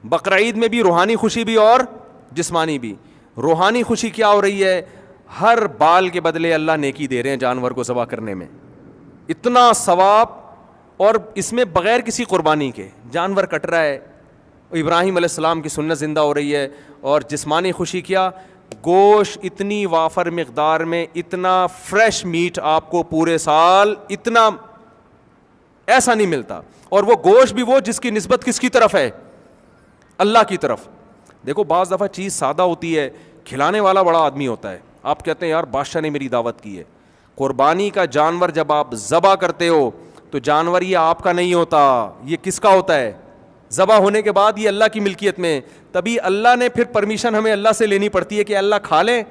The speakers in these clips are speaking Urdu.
بقرعید میں بھی روحانی خوشی بھی اور جسمانی بھی. روحانی خوشی کیا ہو رہی ہے؟ ہر بال کے بدلے اللہ نیکی دے رہے ہیں جانور کو ذبح کرنے میں, اتنا ثواب, اور اس میں بغیر کسی قربانی کے جانور کٹ رہا ہے, ابراہیم علیہ السلام کی سنت زندہ ہو رہی ہے. اور جسمانی خوشی کیا؟ گوشت اتنی وافر مقدار میں, اتنا فریش میٹ آپ کو پورے سال اتنا ایسا نہیں ملتا. اور وہ گوشت بھی وہ جس کی نسبت کس کی طرف ہے؟ اللہ کی طرف. دیکھو بعض دفعہ چیز سادہ ہوتی ہے, کھلانے والا بڑا آدمی ہوتا ہے, آپ کہتے ہیں یار بادشاہ نے میری دعوت کی ہے. قربانی کا جانور جب آپ ذبح کرتے ہو تو جانور یہ آپ کا نہیں ہوتا, یہ کس کا ہوتا ہے؟ ذبح ہونے کے بعد یہ اللہ کی ملکیت میں. تبھی اللہ نے پھر پرمیشن ہمیں اللہ سے لینی پڑتی ہے کہ اللہ کھا لیں.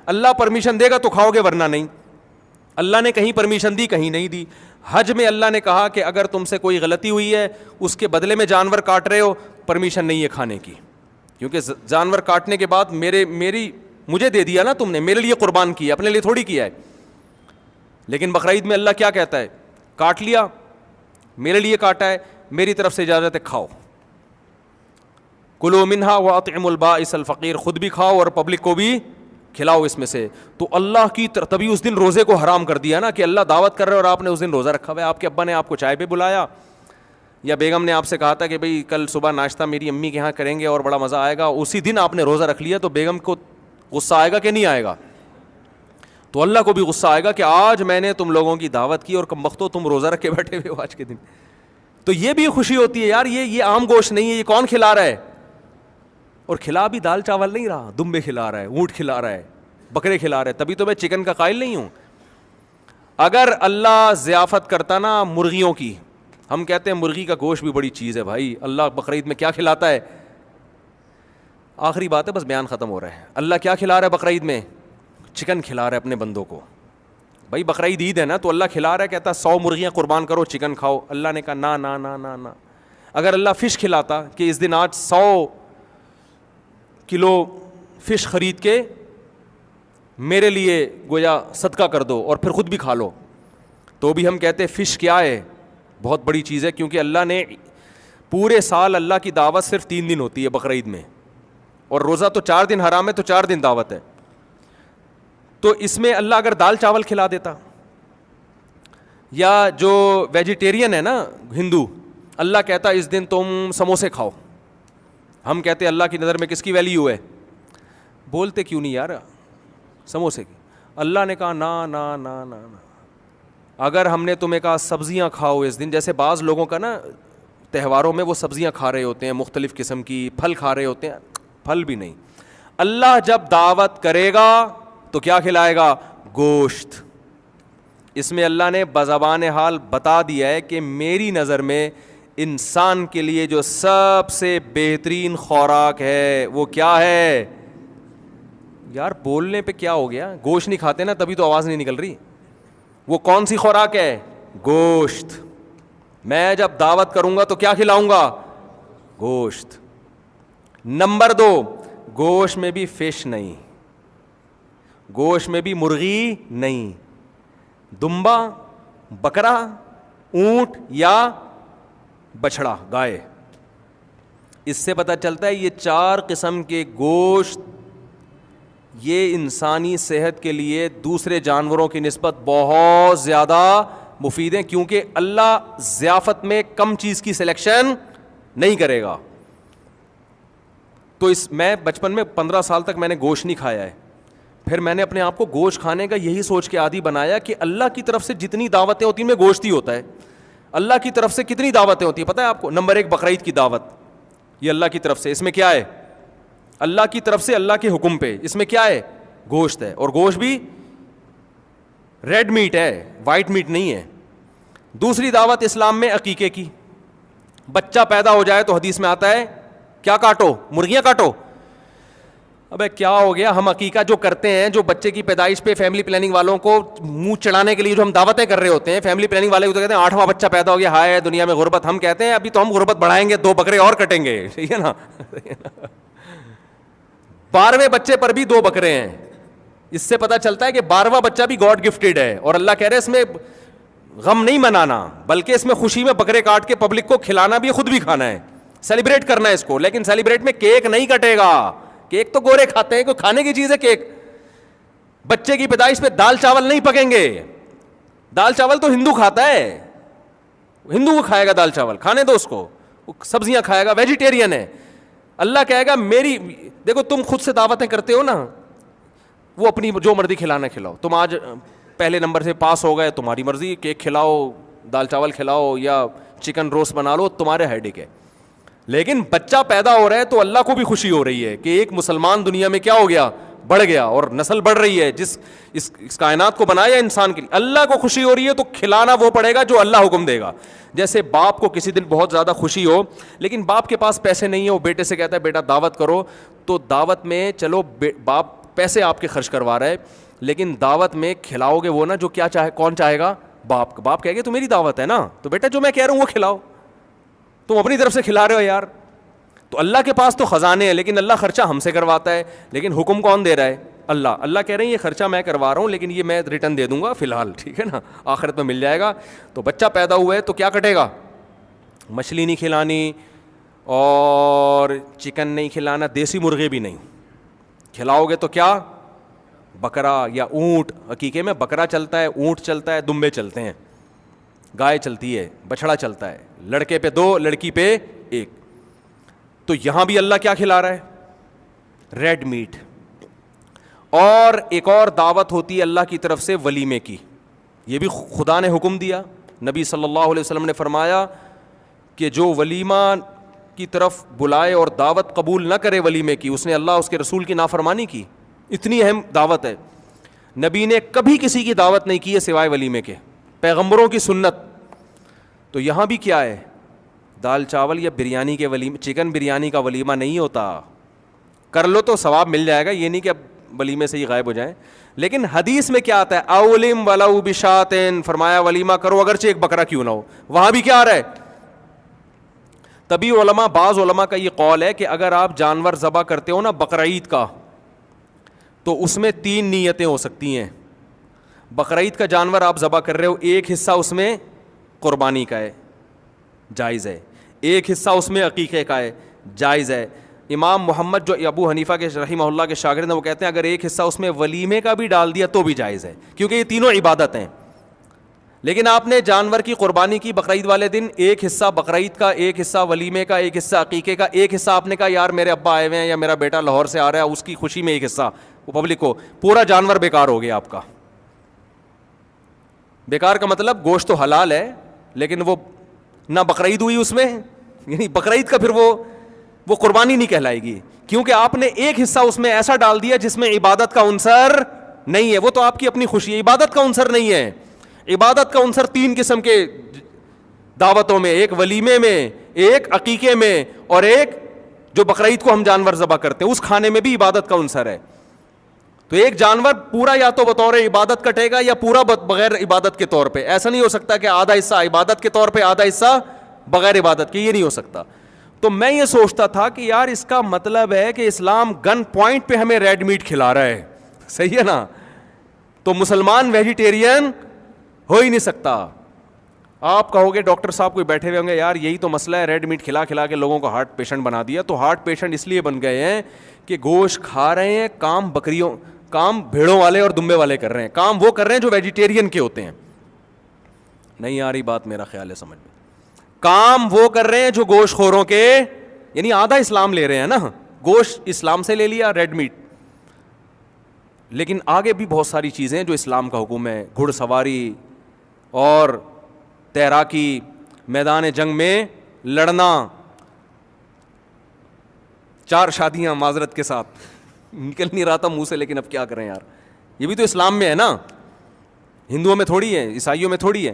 اللہ پرمیشن دے گا تو کھاؤ گے, ورنہ نہیں. اللہ نے کہیں پرمیشن دی, کہیں نہیں دی. حج میں اللہ نے کہا کہ اگر تم سے کوئی غلطی ہوئی ہے, اس کے بدلے میں جانور کاٹ رہے ہو, پرمیشن نہیں ہے کھانے کی, کیونکہ جانور کاٹنے کے بعد مجھے دے دیا نا تم نے, میرے لیے قربان کیا, اپنے لیے تھوڑی کیا ہے. لیکن بقرعید میں اللہ کیا کہتا ہے؟ کاٹ لیا, میرے لیے کاٹا ہے, میری طرف سے اجازت ہے, کھاؤ. کلوا منہا واطعموا البائس الفقیر, خود بھی کھاؤ اور پبلک کو بھی کھلاؤ اس میں سے. تو اللہ کی تبھی اس دن روزے کو حرام کر دیا نا, کہ اللہ دعوت کر رہے اور آپ نے اس دن روزہ رکھا ہوا ہے. آپ کے ابا نے آپ کو چائے پہ بلایا, یا بیگم نے آپ سے کہا تھا کہ بھئی کل صبح ناشتہ میری امی کے یہاں کریں گے اور بڑا مزہ آئے گا, اسی دن آپ نے روزہ رکھ لیا, تو بیگم کو غصہ آئے گا کہ نہیں آئے گا؟ تو اللہ کو بھی غصہ آئے گا کہ آج میں نے تم لوگوں کی دعوت کی اور کمبختو تم روزہ رکھ کے بیٹھے ہوئے ہو آج کے دن. تو یہ بھی خوشی ہوتی ہے یار, یہ عام گوشت نہیں ہے, یہ کون کھلا رہا ہے؟ اور کھلا بھی دال چاول نہیں رہا, دمبے کھلا رہا ہے, اونٹ کھلا رہا ہے, بکرے کھلا رہا ہے. تبھی تو میں چکن کا قائل نہیں ہوں. اگر اللہ ضیافت کرتا نا مرغیوں کی, ہم کہتے ہیں مرغی کا گوشت بھی بڑی چیز ہے بھائی, اللہ بقرعید میں کیا کھلاتا ہے؟ آخری بات ہے, بس بیان ختم ہو رہا ہے. اللہ کیا کھلا رہا ہے بقرعید میں؟ چکن کھلا رہا ہے اپنے بندوں کو. بھائی بقرعید عید ہے نا, تو اللہ کھلا رہا ہے, کہتا 100 مرغیاں قربان کرو, چکن کھاؤ. اللہ نے کہا نا نا نا نا نا. اگر اللہ فش کھلاتا کہ اس دن آج 100 کلو فش خرید کے میرے لیے گویا صدقہ کر دو اور پھر خود بھی کھا لو, تو بھی ہم کہتے فش کیا ہے, بہت بڑی چیز ہے. کیونکہ اللہ نے پورے سال اللہ کی دعوت صرف 3 دن ہوتی ہے بقرعید میں, اور روزہ تو 4 دن حرام ہے, تو 4 دن دعوت ہے. تو اس میں اللہ اگر دال چاول کھلا دیتا, یا جو ویجیٹیرین ہے نا ہندو, اللہ کہتا اس دن تم سموسے کھاؤ. ہم کہتے اللہ کی نظر میں کس کی ویلیو ہے؟ بولتے کیوں نہیں یار سموسے کی. اللہ نے کہا نا نا نا نا نا. اگر ہم نے تمہیں کہا سبزیاں کھاؤ اس دن, جیسے بعض لوگوں کا نا تہواروں میں وہ سبزیاں کھا رہے ہوتے ہیں, مختلف قسم کی پھل کھا رہے ہوتے ہیں, پھل بھی نہیں. اللہ جب دعوت کرے گا تو کیا کھلائے گا؟ گوشت. اس میں اللہ نے بزبان حال بتا دیا ہے کہ میری نظر میں انسان کے لیے جو سب سے بہترین خوراک ہے وہ کیا ہے؟ یار بولنے پہ کیا ہو گیا؟ گوشت نہیں کھاتے نا, تبھی تو آواز نہیں نکل رہی. وہ کون سی خوراک ہے؟ گوشت. میں جب دعوت کروں گا تو کیا کھلاؤں گا؟ گوشت. نمبر 2, گوشت میں بھی فش نہیں, گوشت میں بھی مرغی نہیں, دمبا, بکرا, اونٹ یا بچھڑا گائے. اس سے پتہ چلتا ہے یہ 4 قسم کے گوشت یہ انسانی صحت کے لیے دوسرے جانوروں کی نسبت بہت زیادہ مفید ہیں, کیونکہ اللہ ضیافت میں کم چیز کی سلیکشن نہیں کرے گا. تو میں بچپن میں 15 سال تک میں نے گوشت نہیں کھایا ہے. پھر میں نے اپنے آپ کو گوشت کھانے کا یہی سوچ کے عادی بنایا کہ اللہ کی طرف سے جتنی دعوتیں ہوتی ہیں میں گوشت ہی ہوتا ہے. اللہ کی طرف سے کتنی دعوتیں ہوتی ہیں پتہ ہے آپ کو؟ نمبر 1 بقرعید کی دعوت, یہ اللہ کی طرف سے. اس میں کیا ہے؟ اللہ کی طرف سے اللہ کے حکم پہ. اس میں کیا ہے؟ گوشت ہے, اور گوشت بھی ریڈ میٹ ہے, وائٹ میٹ نہیں ہے. دوسری دعوت اسلام میں عقیقے کی. بچہ پیدا ہو جائے تو حدیث میں آتا ہے کیا کاٹو؟ مرغیاں کاٹو. ابے کیا ہو گیا؟ ہم عقیقہ جو کرتے ہیں, جو بچے کی پیدائش پہ فیملی پلاننگ والوں کو منہ چڑھانے کے لیے جو ہم دعوتیں کر رہے ہوتے ہیں, فیملی پلاننگ والے تو کہتے ہیں 8واں بچہ پیدا ہو گیا, ہائے دنیا میں غربت. ہم کہتے ہیں ابھی تو ہم غربت بڑھائیں گے, 2 بکرے اور کٹیں گے, ٹھیک ہے نا. 12ویں بچے پر بھی 2 بکرے ہیں. اس سے پتہ چلتا ہے کہ 12واں بچہ بھی گاڈ گفٹڈ ہے, اور اللہ کہہ رہے اس میں غم نہیں منانا بلکہ اس میں خوشی میں بکرے کاٹ کے پبلک کو کھلانا بھی, خود بھی کھانا ہے. سیلیبریٹ کرنا ہے اس کو, لیکن سیلیبریٹ میں کیک نہیں کٹے گا. کیک تو گورے کھاتے ہیں, کوئی کھانے کی چیز ہے کیک. بچے کی پیدائش پہ دال چاول نہیں پکیں گے. دال چاول تو ہندو کھاتا ہے, ہندو کو کھائے گا دال چاول, کھانے دو اس کو, سبزیاں کھائے گا, ویجیٹیرین ہے. اللہ کہے گا میری, دیکھو تم خود سے دعوتیں کرتے ہو نا, وہ اپنی جو مرضی کھلانا کھلاؤ. تم آج پہلے نمبر سے پاس ہو گئے, تمہاری مرضی, کیک کھلاؤ, دال چاول کھلاؤ یا چکن روسٹ بنا لو, تمہارے ہیڈک ہے. لیکن بچہ پیدا ہو رہا ہے تو اللہ کو بھی خوشی ہو رہی ہے کہ ایک مسلمان دنیا میں کیا ہو گیا, بڑھ گیا, اور نسل بڑھ رہی ہے. جس اس کائنات کو بنایا انسان کے لیے, اللہ کو خوشی ہو رہی ہے, تو کھلانا وہ پڑے گا جو اللہ حکم دے گا. جیسے باپ کو کسی دن بہت زیادہ خوشی ہو, لیکن باپ کے پاس پیسے نہیں ہے, وہ بیٹے سے کہتا ہے بیٹا دعوت کرو, تو دعوت میں چلو باپ پیسے آپ کے خرچ کروا رہا ہے, لیکن دعوت میں کھلاؤ گے وہ نا جو کیا چاہے, کون چاہے گا, باپ. باپ کہے گا تو میری دعوت ہے نا, تو بیٹا جو میں کہہ رہا ہوں وہ کھلاؤ, تم اپنی طرف سے کھلا رہے ہو یار. تو اللہ کے پاس تو خزانے ہیں, لیکن اللہ خرچہ ہم سے کرواتا ہے, لیکن حکم کون دے رہا ہے, اللہ. اللہ کہہ رہے ہیں یہ خرچہ میں کروا رہا ہوں, لیکن یہ میں ریٹرن دے دوں گا فی الحال, ٹھیک ہے نا, آخرت میں مل جائے گا. تو بچہ پیدا ہوا ہے تو کیا کٹے گا, مچھلی نہیں کھلانی اور چکن نہیں کھلانا, دیسی مرغے بھی نہیں کھلاؤ گے, تو کیا بکرا یا اونٹ. عقیقے میں بکرا چلتا ہے, اونٹ چلتا ہے, دمبے چلتے ہیں, گائے چلتی ہے, بچڑا چلتا ہے, لڑکے پہ 2 لڑکی پہ 1. تو یہاں بھی اللہ کیا کھلا رہا ہے, ریڈ میٹ. اور ایک اور دعوت ہوتی ہے اللہ کی طرف سے ولیمے کی, یہ بھی خدا نے حکم دیا. نبی صلی اللہ علیہ وسلم نے فرمایا کہ جو ولیمہ کی طرف بلائے اور دعوت قبول نہ کرے ولیمے کی, اس نے اللہ اس کے رسول کی نافرمانی کی. اتنی اہم دعوت ہے. نبی نے کبھی کسی کی دعوت نہیں کی ہے سوائے ولیمے کے, پیغمبروں کی سنت. تو یہاں بھی کیا ہے, دال چاول یا بریانی کے ولیمے, چکن بریانی کا ولیمہ نہیں ہوتا. کر لو تو ثواب مل جائے گا, یہ نہیں کہ اب ولیمے سے ہی غائب ہو جائیں. لیکن حدیث میں کیا آتا ہے, اولم ولو بشاتن, فرمایا ولیمہ کرو اگرچہ ایک بکرا کیوں نہ ہو. وہاں بھی کیا آ رہا ہے, تبھی علماء, بعض علماء کا یہ قول ہے کہ اگر آپ جانور ذبح کرتے ہو نا بقرعید کا, تو اس میں 3 نیتیں ہو سکتی ہیں. بقرعید کا جانور آپ ذبح کر رہے ہو, ایک حصہ اس میں قربانی کا ہے, جائز ہے, ایک حصہ اس میں عقیقے کا ہے, جائز ہے. امام محمد جو ابو حنیفہ کے رحمہ اللہ کے شاگرد ہیں, وہ کہتے ہیں اگر ایک حصہ اس میں ولیمے کا بھی ڈال دیا تو بھی جائز ہے, کیونکہ یہ تینوں عبادت ہیں. لیکن آپ نے جانور کی قربانی کی بقرعید والے دن, ایک حصہ بقرعید کا, ایک حصہ ولیمے کا, ایک حصہ عقیقے کا, ایک حصہ آپ نے کہا یار میرے ابا آئے ہوئے ہیں یا میرا بیٹا لاہور سے آ رہا ہے, اس کی خوشی میں ایک حصہ وہ پبلک کو, پورا جانور بیکار ہو گیا آپ کا. بیکار کا مطلب گوشت تو حلال ہے, لیکن وہ نہ بقرعید ہوئی اس میں, یعنی بقرعید کا پھر وہ قربانی نہیں کہلائے گی, کیونکہ آپ نے ایک حصہ اس میں ایسا ڈال دیا جس میں عبادت کا عنصر نہیں ہے. وہ تو آپ کی اپنی خوشی ہے, عبادت کا عنصر نہیں ہے. عبادت کا عنصر 3 قسم کے دعوتوں میں, ایک ولیمے میں, ایک عقیقے میں, اور ایک جو بقرعید کو ہم جانور ذبح کرتے ہیں اس کھانے میں بھی عبادت کا عنصر ہے. تو ایک جانور پورا یا تو بطور عبادت کٹے گا یا پورا بغیر عبادت کے طور پہ. ایسا نہیں ہو سکتا کہ آدھا حصہ عبادت کے طور پہ آدھا حصہ بغیر عبادت کے, یہ نہیں ہو سکتا. تو میں یہ سوچتا تھا کہ یار اس کا مطلب ہے کہ اسلام گن پوائنٹ پہ ہمیں ریڈ میٹ کھلا رہا ہے, صحیح ہے نا, تو مسلمان ویجیٹیرین ہو ہی نہیں سکتا. آپ کہو گے ڈاکٹر صاحب کوئی بیٹھے ہوئے ہوں گے, یار یہی تو مسئلہ ہے, ریڈ میٹ کھلا کھلا کے لوگوں کو ہارٹ پیشنٹ بنا دیا. تو ہارٹ پیشنٹ اس لیے بن گئے ہیں کہ گوشت کھا رہے ہیں, کام بھیڑوں والے اور دمبے والے کر رہے ہیں, کام وہ کر رہے ہیں جو ویجیٹیرین کے ہوتے ہیں. نہیں آ رہی بات, میرا خیال ہے سمجھ میں. کام وہ کر رہے ہیں جو گوشت خوروں کے, یعنی آدھا اسلام لے رہے ہیں نا, گوشت اسلام سے لے لیا ریڈ میٹ, لیکن آگے بھی بہت ساری چیزیں جو اسلام کا حکم ہے, گھڑ سواری اور تیراکی, میدان جنگ میں لڑنا, 4 شادیاں معذرت کے ساتھ نکل نہیں رہا تھا منہ سے, لیکن اب کیا کریں یار, یہ بھی تو اسلام میں ہے نا, ہندوؤں میں تھوڑی ہے, عیسائیوں میں تھوڑی ہے.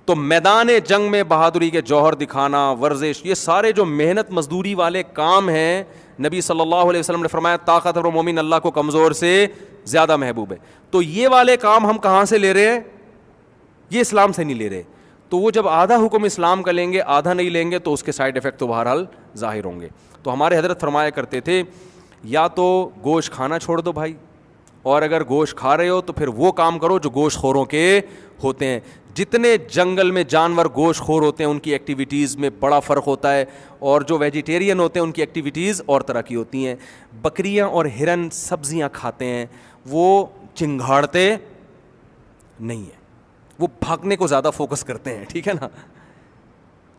تو میدان جنگ میں بہادری کے جوہر دکھانا, ورزش, یہ سارے جو محنت مزدوری والے کام ہیں, نبی صلی اللہ علیہ وسلم نے فرمایا طاقتور مومن اللہ کو کمزور سے زیادہ محبوب ہے. تو یہ والے کام ہم کہاں سے لے رہے ہیں, یہ اسلام سے نہیں لے رہے. تو وہ جب آدھا حکم اسلام کا لیں گے آدھا نہیں لیں گے, تو اس کے سائڈ افیکٹ تو بہرحال ظاہر ہوں گے. تو ہمارے حضرت فرمایا کرتے تھے یا تو گوشت کھانا چھوڑ دو بھائی, اور اگر گوشت کھا رہے ہو تو پھر وہ کام کرو جو گوشت خوروں کے ہوتے ہیں. جتنے جنگل میں جانور گوشت خور ہوتے ہیں ان کی ایکٹیویٹیز میں بڑا فرق ہوتا ہے, اور جو ویجیٹیرین ہوتے ہیں ان کی ایکٹیویٹیز اور طرح کی ہوتی ہیں. بکریاں اور ہرن سبزیاں کھاتے ہیں, وہ چنگھاڑتے نہیں ہیں, وہ بھاگنے کو زیادہ فوکس کرتے ہیں, ٹھیک ہے نا.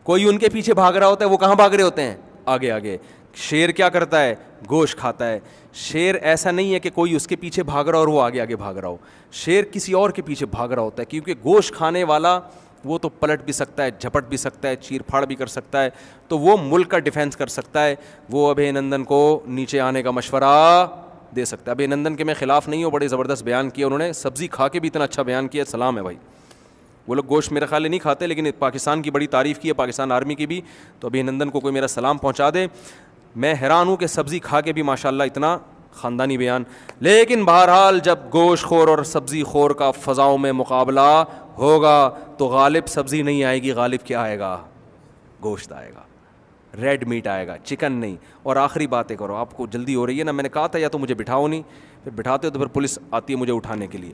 کوئی ان کے پیچھے بھاگ رہا ہوتا ہے, وہ کہاں بھاگ رہے ہوتے ہیں, آگے آگے. شیر کیا کرتا ہے, گوشت کھاتا ہے. شیر ایسا نہیں ہے کہ کوئی اس کے پیچھے بھاگ رہا اور وہ آگے آگے بھاگ رہا ہو, شیر کسی اور کے پیچھے بھاگ رہا ہوتا ہے, کیونکہ گوشت کھانے والا وہ تو پلٹ بھی سکتا ہے, جھپٹ بھی سکتا ہے, چیر پھاڑ بھی کر سکتا ہے, تو وہ ملک کا ڈیفینس کر سکتا ہے. وہ ابھے نندن کو نیچے آنے کا مشورہ دے سکتا ہے. ابھے نندن کے میں خلاف نہیں ہوں, بڑے زبردست بیان کیا انہوں نے, سبزی کھا کے بھی اتنا اچھا بیان کیا, سلام ہے بھائی. وہ لوگ گوشت میرے خیال نہیں کھاتے, لیکن پاکستان کی بڑی تعریف کی ہے, پاکستان آرمی کی بھی, تو ابھی نندن کو کوئی میرا سلام پہنچا دے. میں حیران ہوں کہ سبزی کھا کے بھی ماشاءاللہ اتنا خاندانی بیان. لیکن بہرحال جب گوشت خور اور سبزی خور کا فضاؤں میں مقابلہ ہوگا تو غالب سبزی نہیں آئے گی, غالب کیا آئے گا, گوشت آئے گا, ریڈ میٹ آئے گا, چکن نہیں. اور آخری باتیں کرو, آپ کو جلدی ہو رہی ہے نا, میں نے کہا تھا یا تو مجھے بٹھاؤ نہیں, پھر بٹھاتے ہو تو پھر پولیس آتی ہے مجھے اٹھانے کے لیے.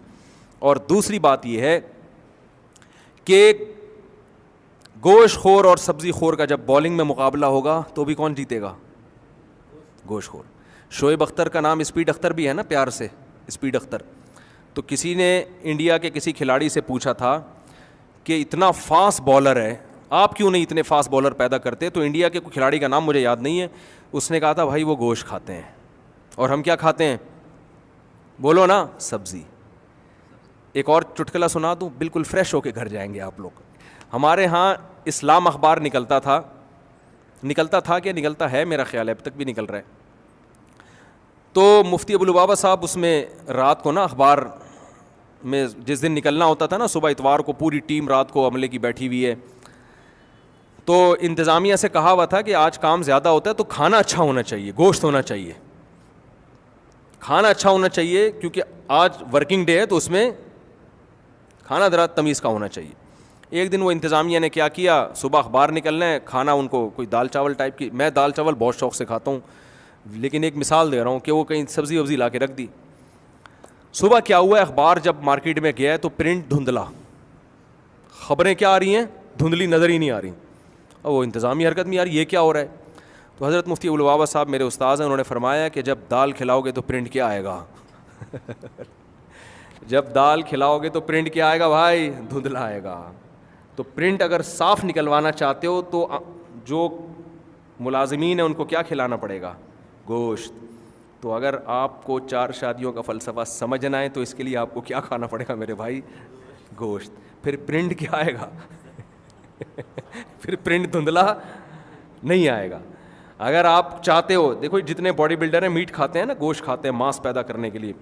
اور دوسری بات یہ ہے کہ گوشت خور اور سبزی خور کا جب بالنگ میں مقابلہ ہوگا تو بھی کون جیتے گا, گوشت خور. شعیب اختر کا نام اسپیڈ اختر بھی ہے نا, پیار سے اسپیڈ اختر. تو کسی نے انڈیا کے کسی کھلاڑی سے پوچھا تھا کہ اتنا فاسٹ بالر ہے, آپ کیوں نہیں اتنے فاسٹ بالر پیدا کرتے, تو انڈیا کے کوئی کھلاڑی کا نام مجھے یاد نہیں ہے, اس نے کہا تھا بھائی وہ گوشت کھاتے ہیں اور ہم کیا کھاتے ہیں, بولو نا, سبزی. ایک اور چٹکلا سنا دوں, بالکل فریش ہو کے گھر جائیں گے آپ لوگ. ہمارے ہاں اسلام اخبار نکلتا تھا کہ نکلتا ہے, میرا خیال ہے اب تک بھی نکل رہا ہے. تو مفتی ابو لبابہ صاحب اس میں رات کو نا اخبار میں جس دن نکلنا ہوتا تھا نا, صبح اتوار کو پوری ٹیم رات کو عملے کی بیٹھی ہوئی ہے, تو انتظامیہ سے کہا ہوا تھا کہ آج کام زیادہ ہوتا ہے تو کھانا اچھا ہونا چاہیے, گوشت ہونا چاہیے, کھانا اچھا ہونا چاہیے, کیونکہ آج ورکنگ ڈے ہے تو اس میں کھانا ذرا تمیز کا ہونا چاہیے. ایک دن وہ انتظامیہ نے کیا کیا, صبح اخبار نکلنا ہے, کھانا ان کو کوئی دال چاول ٹائپ کی, میں دال چاول بہت شوق سے کھاتا ہوں, لیکن ایک مثال دے رہا ہوں کہ وہ کہیں سبزی وبزی لا کے رکھ دی. صبح کیا ہوا ہے, اخبار جب مارکیٹ میں گیا ہے تو پرنٹ دھندلا, خبریں کیا آ رہی ہیں, دھندلی, نظر ہی نہیں آ رہی. اور وہ انتظامی حرکت میں, یار یہ کیا ہو رہا ہے. تو حضرت مفتی ابو لبابہ صاحب میرے استاذ ہیں, انہوں نے فرمایا کہ جب دال کھلاؤ گے تو پرنٹ کیا آئے گا, جب دال کھلاؤ گے تو پرنٹ کیا آئے گا بھائی, دھندلا آئے گا. تو پرنٹ اگر صاف نکلوانا چاہتے ہو تو جو ملازمین ہیں ان کو کیا کھلانا پڑے گا, گوشت. تو اگر آپ کو 4 شادیوں کا فلسفہ سمجھنا ہے تو اس کے لیے آپ کو کیا کھانا پڑے گا میرے بھائی, گوشت. پھر پرنٹ کیا آئے گا, پھر پرنٹ دھندلا نہیں آئے گا. اگر آپ چاہتے ہو, دیکھو جتنے باڈی بلڈر ہیں میٹ کھاتے ہیں نا, گوشت کھاتے ہیں ماس پیدا کرنے کے لیے,